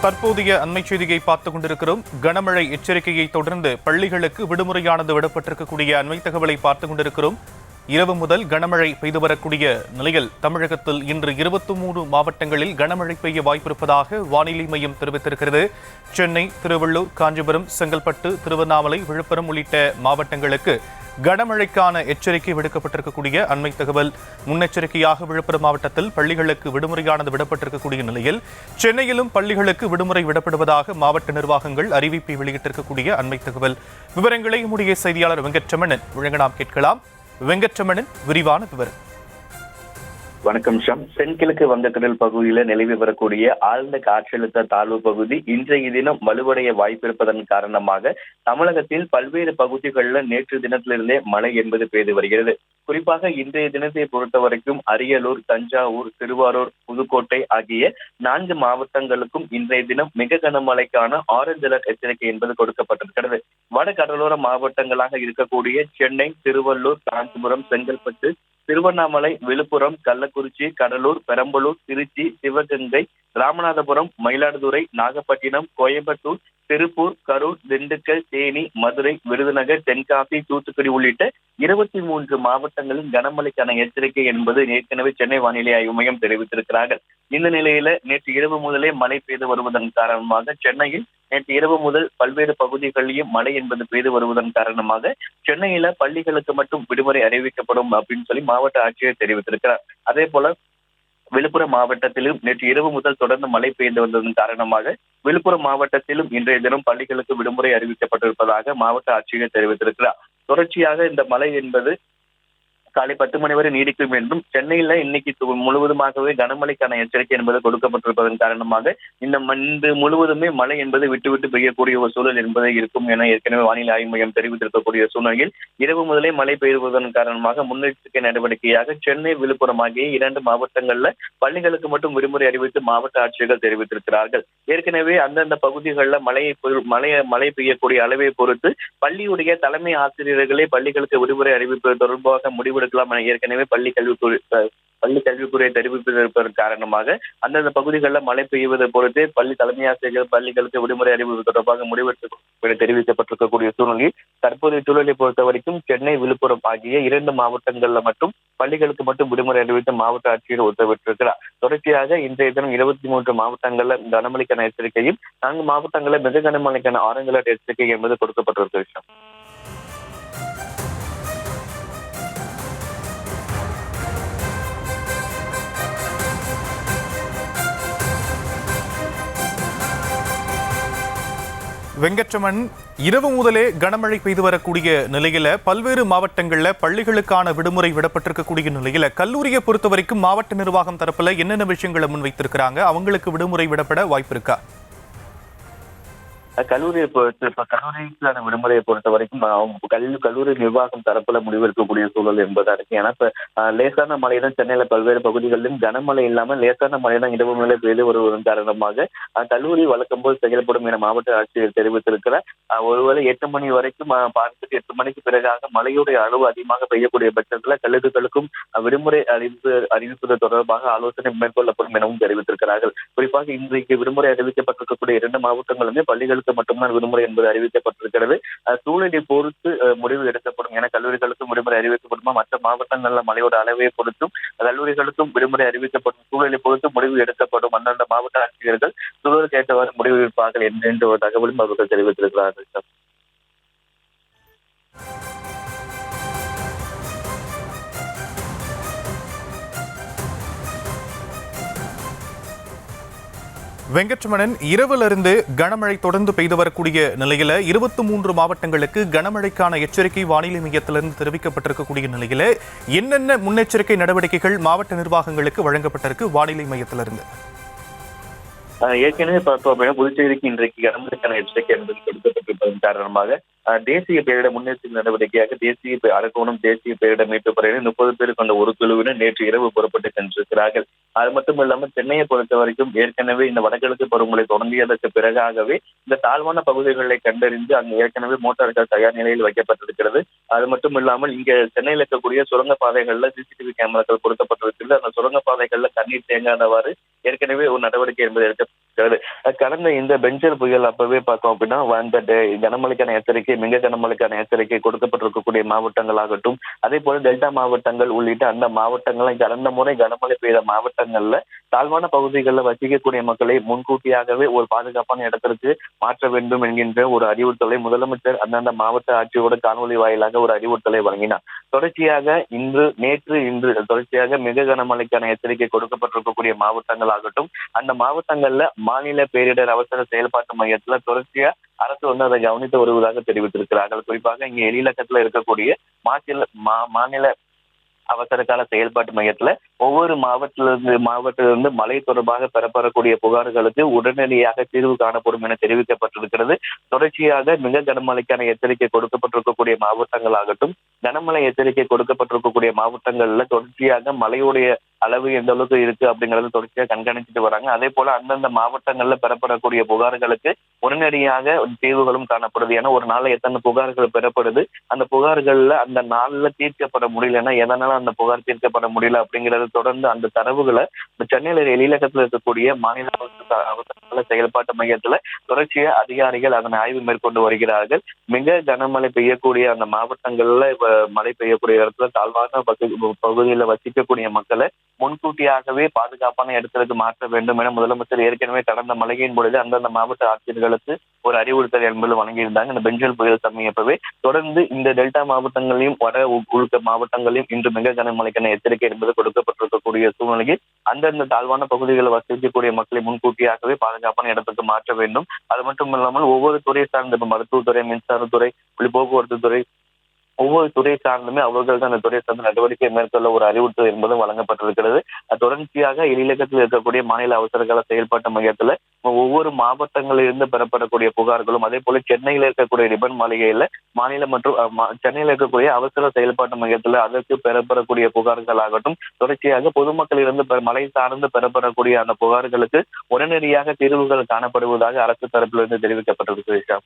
தற்போதைய அண்மை செய்தியை பார்த்துக் கொண்டிருக்கிறோம். கனமழை எச்சரிக்கையை தொடர்ந்து பள்ளிகளுக்கு விடுமுறையானது விடப்பட்டிருக்கக்கூடிய அண்மை தகவலை பார்த்துக் கொண்டிருக்கிறோம். இரவு முதல் கனமழை பெய்து வரக்கூடிய நிலையில் தமிழகத்தில் இன்று 23 மாவட்டங்களில் கனமழை பெய்ய வாய்ப்பிருப்பதாக வானிலை மையம் தெரிவித்திருக்கிறது. சென்னை, திருவள்ளூர், காஞ்சிபுரம், செங்கல்பட்டு, திருவண்ணாமலை, விழுப்புரம் உள்ளிட்ட மாவட்டங்களுக்கு கனமழைக்கான எச்சரிக்கை விடுக்கப்பட்டிருக்கக்கூடிய அண்மை தகவல். முன்னெச்சரிக்கையாக விழுப்புரம் மாவட்டத்தில் பள்ளிகளுக்கு விடுமுறையானது விடப்பட்டிருக்கக்கூடிய நிலையில் சென்னையிலும் பள்ளிகளுக்கு விடுமுறை விடப்படுவதாக மாவட்ட நிர்வாகங்கள் அறிவிப்பை வெளியிட்டிருக்கக்கூடிய அண்மை தகவல். விவரங்களை நம்முடைய செய்தியாளர் வெங்கட்ரமணன் வழங்க நாம் கேட்கலாம். வெங்கட்ரமணன், விரிவான விவரம். வணக்கம் ஷாம். தென்கிழக்கு வங்கக்கடல் பகுதியில நிலவி வரக்கூடிய ஆழ்ந்த காற்றழுத்த தாழ்வு பகுதி இன்றைய தினம் வலுவடைய வாய்ப்பிருப்பதன் காரணமாக தமிழகத்தில் பல்வேறு பகுதிகளில் நேற்று தினத்திலிருந்தே மழை என்பது பெய்து வருகிறது. குறிப்பாக இன்றைய தினத்தை பொறுத்த வரைக்கும் அரியலூர், தஞ்சாவூர், திருவாரூர், புதுக்கோட்டை ஆகிய 4 மாவட்டங்களுக்கும் இன்றைய தினம் மிக கனமழைக்கான ஆரஞ்சு அலர்ட் எச்சரிக்கை என்பது கொடுக்கப்பட்டிருக்கிறது. வட கடலோர மாவட்டங்களாக இருக்கக்கூடிய சென்னை, திருவள்ளூர், காஞ்சிபுரம், செங்கல்பட்டு, திருவண்ணாமலை, விழுப்புரம், கள்ளக்குறிச்சி, கடலூர், பெரம்பலூர், திருச்சி, சிவகங்கை, ராமநாதபுரம், மயிலாடுதுறை, நாகப்பட்டினம், கோயம்புத்தூர், திருப்பூர், கரூர், திண்டுக்கல், தேனி, மதுரை, விருதுநகர், தென்காசி, தூத்துக்குடி உள்ளிட்ட 23 மாவட்டங்களில் கனமழைக்கான எச்சரிக்கை என்பது ஏற்கனவே சென்னை வானிலை ஆய்வு மையம் தெரிவித்திருக்கிறார்கள். இந்த நிலையில நேற்று இரவு முதலே மழை பெய்து வருவதன் காரணமாக சென்னையில் நேற்று இரவு முதல் பல்வேறு பகுதிகளிலும் மழை என்பது பெய்து வருவதன் காரணமாக சென்னையில பள்ளிகளுக்கு மட்டும் விடுமுறை அறிவிக்கப்படும் அப்படின்னு சொல்லி மாவட்ட ஆட்சியர் தெரிவித்திருக்கிறார். அதே போல விழுப்புரம் மாவட்டத்திலும் நேற்று இரவு முதல் தொடர்ந்து மழை பெய்து வந்ததன் காரணமாக விழுப்புரம் மாவட்டத்திலும் இன்றைய தினம் பள்ளிகளுக்கு விடுமுறை அறிவிக்கப்பட்டிருப்பதாக மாவட்ட ஆட்சியர் தெரிவித்திருக்கிறார். தொடர்ச்சியாக இந்த மழை என்பது காலை 10 மணி வரை நீடிக்கும் என்றும் சென்னையில இன்னைக்கு முழுவதுமாகவே கனமழைக்கான எச்சரிக்கை என்பது கொடுக்கப்பட்டிருப்பதன் காரணமாக இந்த முழுவதுமே மழை என்பது விட்டு விட்டு பெய்யக்கூடிய ஒரு சூழல் என்பது இருக்கும் என ஏற்கனவே வானிலை ஆய்வு மையம் தெரிவித்திருக்கக்கூடிய சூழ்நிலையில் இரவு முதலே மழை பெய்வதன் காரணமாக முன்னெச்சரிக்கை நடவடிக்கையாக சென்னை, விழுப்புரம் ஆகிய 2 மாவட்டங்கள்ல பள்ளிகளுக்கு மட்டும் விடுமுறை அறிவித்து மாவட்ட ஆட்சியர்கள் தெரிவித்திருக்கிறார்கள். ஏற்கனவே அந்தந்த பகுதிகளில் மழை பெய்யக்கூடிய அளவை பொறுத்து பள்ளியுடைய தலைமை ஆசிரியர்களே பள்ளிகளுக்கு விடுமுறை அறிவிப்பது தொடர்பாக முடிவெடுக்கலாம் என ஏற்கனவே பள்ளி கல்வித்துறை தெரிவிப்பதன் காரணமாக அந்தந்த பகுதிகளில் மழை பெய்வதை பொறுத்தே பள்ளி தலைமை ஆசிரியர்கள் பள்ளிகளுக்கு விடுமுறை அறிவிப்பது தொடர்பாக முடிவெடுத்து தெரிவிக்கப்பட்டிருக்கக்கூடிய சூழ்நிலையில் தற்போதைய சூழலை பொறுத்த வரைக்கும் சென்னை, விழுப்புரம் ஆகிய 2 மாவட்டங்கள்ல மட்டும் பள்ளிகளுக்கு மட்டும் விடுமுறை அறிவித்து மாவட்ட ஆட்சியர் உத்தரவிட்டிருக்கிறார். தொடர்ச்சியாக இன்றைய தினம் 23 மாவட்டங்கள்ல கனமழைக்கான எச்சரிக்கையும் 4 மாவட்டங்களில் மிக கனமழைக்கான ஆரஞ்சு அலர்ட் எச்சரிக்கை என்பது கொடுக்கப்பட்டிருக்க விஷயம். வெங்கட்ரமன், இரவு முதலே கனமழை பெய்து வரக்கூடிய நிலையில பல்வேறு மாவட்டங்கள்ல பள்ளிகளுக்கான விடுமுறை விடப்பட்டிருக்கக்கூடிய நிலையில கல்லூரியை பொறுத்த வரைக்கும் மாவட்ட நிர்வாகம் தரப்புல என்னென்ன விஷயங்களை முன்வைத்திருக்கிறாங்க? அவங்களுக்கு விடுமுறை விடப்பட வாய்ப்பு இருக்கா? கல்லூரிக்கான விடுமுறையை பொறுத்த வரைக்கும் கல்லூரி நிர்வாகம் தரப்புல முடிவெடுக்கக்கூடிய சூழல் என்பதா இருக்கு. ஏன்னா இப்ப லேசான மழை தான் சென்னையில பல்வேறு பகுதிகளிலும் கனமழை இல்லாமல் லேசான மழை தான் இரவு மேலே பெய்து வருவதன் காரணமாக கல்லூரி வழக்கம் போல் செயல்படும் என மாவட்ட ஆட்சியர் தெரிவித்திருக்கிறார். ஒருவேளை 8 மணி வரைக்கும் பார்த்துட்டு 8 மணிக்கு பிறகாக மழையுடைய அளவு அதிகமாக பெய்யக்கூடிய பட்சத்துல கல்லூரிகளுக்கும் விடுமுறை அறிவிப்பது தொடர்பாக ஆலோசனை மேற்கொள்ளப்படும் எனவும் தெரிவித்திருக்கிறார்கள். குறிப்பாக இன்றைக்கு விடுமுறை அறிவிக்கப்பட்டிருக்கக்கூடிய 2 மாவட்டங்களுமே பள்ளிகளுக்கு மட்டும்தான் விடுமுறை என்பது அறிவிக்கப்பட்டிருக்கிறது. சூழலை பொறுத்து முடிவு எடுக்கப்படும் என கல்லூரிகளுக்கும் விடுமுறை அறிவிக்கப்படுமா, மற்ற மாவட்டங்கள்ல மழையோட அளவை பொறுத்தும் கல்லூரிகளுக்கும் விடுமுறை அறிவிக்கப்படும் சூழலை பொறுத்து முடிவு எடுக்கப்படும். அந்தந்த மாவட்ட ஆட்சியர்கள் சூழலுக்கு ஏற்றவாறு முடிவு எடுப்பார்கள் என்ற ஒரு தகவலும் அவர்கள் தெரிவித்திருக்கிறார்கள். வெங்கட்ரமணன், இரவிலிருந்து கனமழை தொடர்ந்து பெய்து வரக்கூடிய நிலையில 23 மாவட்டங்களுக்கு கனமழைக்கான எச்சரிக்கை வானிலை மையத்திலிருந்து தெரிவிக்கப்பட்டிருக்கக்கூடிய நிலையில என்னென்ன முன்னெச்சரிக்கை நடவடிக்கைகள் மாவட்ட நிர்வாகங்களுக்கு வழங்கப்பட்டிருக்கு வானிலை மையத்திலிருந்து? ஏற்கனவே பார்த்தோம் அப்படின்னா புதுச்சேரிக்கு இன்றைக்கு கனமழைக்கான எச்சரிக்கை என்பது கொடுக்கப்பட்டிருப்பதன் காரணமாக தேசிய பேரிடர் முன்னெச்சரிக்கை நடவடிக்கையாக அரக்கோணம் தேசிய பேரிடர் மீட்பு படையினர் 30 பேர் கொண்ட ஒரு குழுவினர் நேற்று இரவு புறப்பட்டு சென்றிருக்கிறார்கள். அது மட்டும் இல்லாமல் சென்னையை பொறுத்த வரைக்கும் ஏற்கனவே இந்த வடகிழக்கு பருவமழை தொடங்கியதற்கு பிறகாகவே இந்த தாழ்வான பகுதிகளை கண்டறிந்து அங்கு ஏற்கனவே மோட்டார்கள் தயார் நிலையில் வைக்கப்பட்டிருக்கிறது. அது மட்டும் இல்லாமல் இங்க சென்னையில் இருக்கக்கூடிய சுரங்கப்பாதைகள்ல சிசிடிவி கேமராக்கள் பொருத்தப்பட்டிருக்கிறது. அந்த சுரங்கப்பாதைகள்ல தண்ணீர் தேங்காதவாறு ஏற்கனவே ஒரு நடவடிக்கை என்பது தெரிவித்திருக்கிறது. கடந்த இந்த பெஞ்சல் புயல் அப்பவே பார்த்தோம் அப்படின்னா அந்த கனமழைக்கான எச்சரிக்கை, மிக கனமழைக்கான எச்சரிக்கை கொடுக்கப்பட்டிருக்கக்கூடிய மாவட்டங்களாகட்டும், அதே போல டெல்டா மாவட்டங்கள் உள்ளிட்ட அந்த மாவட்டங்களை கடந்த முறை கனமழை பெய்த மாவட்டங்கள்ல தாழ்வான பகுதிகளில் வசிக்கக்கூடிய மக்களை முன்கூட்டியாகவே ஒரு பாதுகாப்பான இடத்திற்கு மாற்ற வேண்டும் என்கின்ற ஒரு அறிவுறுத்தலை முதலமைச்சர் அந்தந்த மாவட்ட ஆட்சியோட காணொலி வாயிலாக ஒரு அறிவுறுத்தலை வழங்கினார். தொடர்ச்சியாக இன்று தொடர்ச்சியாக மிக கனமழைக்கான எச்சரிக்கை கொடுக்கப்பட்டிருக்கக்கூடிய மாவட்டங்கள் ஆகட்டும், அந்த மாவட்டங்கள்ல மாநில பேரிடர் அவசர செயல்பாட்டு மையத்துல தொடர்ச்சியா அரசு அதை கவனித்து வருவதாக தெரிவித்திருக்கிறார்கள். குறிப்பாக இங்க எழிலகத்துல இருக்கக்கூடிய மாநில அவசர கால செயல்பாட்டு மையத்துல ஒவ்வொரு மாவட்டத்திலிருந்து மழை தொடர்பாக பெறப்படக்கூடிய புகார்களுக்கு உடனடியாக தீர்வு காணப்படும் என தெரிவிக்கப்பட்டிருக்கிறது. தொடர்ச்சியாக மிக கனமழைக்கான எச்சரிக்கை கொடுக்கப்பட்டிருக்கக்கூடிய மாவட்டங்களாகட்டும், கனமழை எச்சரிக்கை கொடுக்கப்பட்டிருக்கக்கூடிய மாவட்டங்கள்ல தொடர்ச்சியாக மழையுடைய அளவு எந்த அளவுக்கு இருக்கு அப்படிங்கறத தொடர்ச்சியாக கண்காணிச்சுட்டு வராங்க. அதே போல அந்தந்த மாவட்டங்கள்ல பெறப்படக்கூடிய புகார்களுக்கு உடனடியாக தீர்வுகளும் காணப்படுது. ஏன்னா ஒரு நாள்ல எத்தனை புகார்கள் பெறப்படுது, அந்த புகார்கள்ல அந்த நாள்ல தீர்க்கப்பட முடியலன்னா எதனால அந்த புகார் தீர்க்கப்பட முடியல அப்படிங்கறது தொடர்ந்து அந்த தரவுகளை சென்னையில எழிலகத்தில் இருக்கக்கூடிய மாநில அவசர செயல்பாட்டு மையத்துல தொடர்ச்சியா அதிகாரிகள் அதனை ஆய்வு மேற்கொண்டு வருகிறார்கள். மிக கனமழை பெய்யக்கூடிய அந்த மாவட்டங்கள்ல மழை பெய்யக்கூடிய இடத்துல தாழ்வான பகுதியில வசிக்கக்கூடிய மக்களை முன்கூட்டியாகவே பாதுகாப்பான இடத்திற்கு மாற்ற வேண்டும் என முதலமைச்சர் ஏற்கனவே கடந்த மழையின் பொழுது அந்தந்த மாவட்ட ஆட்சியர்களுக்கு ஒரு அறிவுறுத்தல் என்பது வழங்கியிருந்தாங்க. இந்த பெஞ்சல் புயல் சமயப்பவே தொடர்ந்து இந்த டெல்டா மாவட்டங்களையும் வட உள்க மாவட்டங்களையும் இன்று மிக கனமழைக்கான எச்சரிக்கை என்பது கொடுக்கப்பட்டிருக்கக்கூடிய சூழ்நிலையில் அந்தந்த தாழ்வான பகுதிகளில் வசிக்கக்கூடிய மக்களை முன்கூட்டியாகவே பாதுகாப்பான இடத்துக்கு மாற்ற வேண்டும். அது மட்டும் இல்லாமல் ஒவ்வொரு துறை சார்ந்த மருத்துவத்துறை, மின்சாரத்துறை, போக்குவரத்து துறை, ஒவ்வொரு துறை சார்ந்துமே அவர்கள் அந்த துறை சார்ந்த நடவடிக்கை மேற்கொள்ள ஒரு அறிவுறுத்தல் என்பதும் வழங்கப்பட்டிருக்கிறது. தொடர்ச்சியாக எழிலகத்தில் இருக்கக்கூடிய மாநில அவசரகால செயல்பாட்டு மையத்துல ஒவ்வொரு மாவட்டங்களிலிருந்து பெறப்படக்கூடிய புகார்களும், அதே போல சென்னையில் இருக்கக்கூடிய ரிபன் மாளிகையில மாநில மற்றும் சென்னையில் இருக்கக்கூடிய அவசர செயல்பாட்டு மையத்துல அதற்கு பெறப்படக்கூடிய புகார்கள் ஆகட்டும், தொடர்ச்சியாக பொதுமக்களிலிருந்து மழை சார்ந்து பெறப்படக்கூடிய அந்த புகார்களுக்கு உடனடியாக தீர்வுகள் காணப்படுவதாக அரசு தரப்பிலிருந்து தெரிவிக்கப்பட்டிருக்கிறது.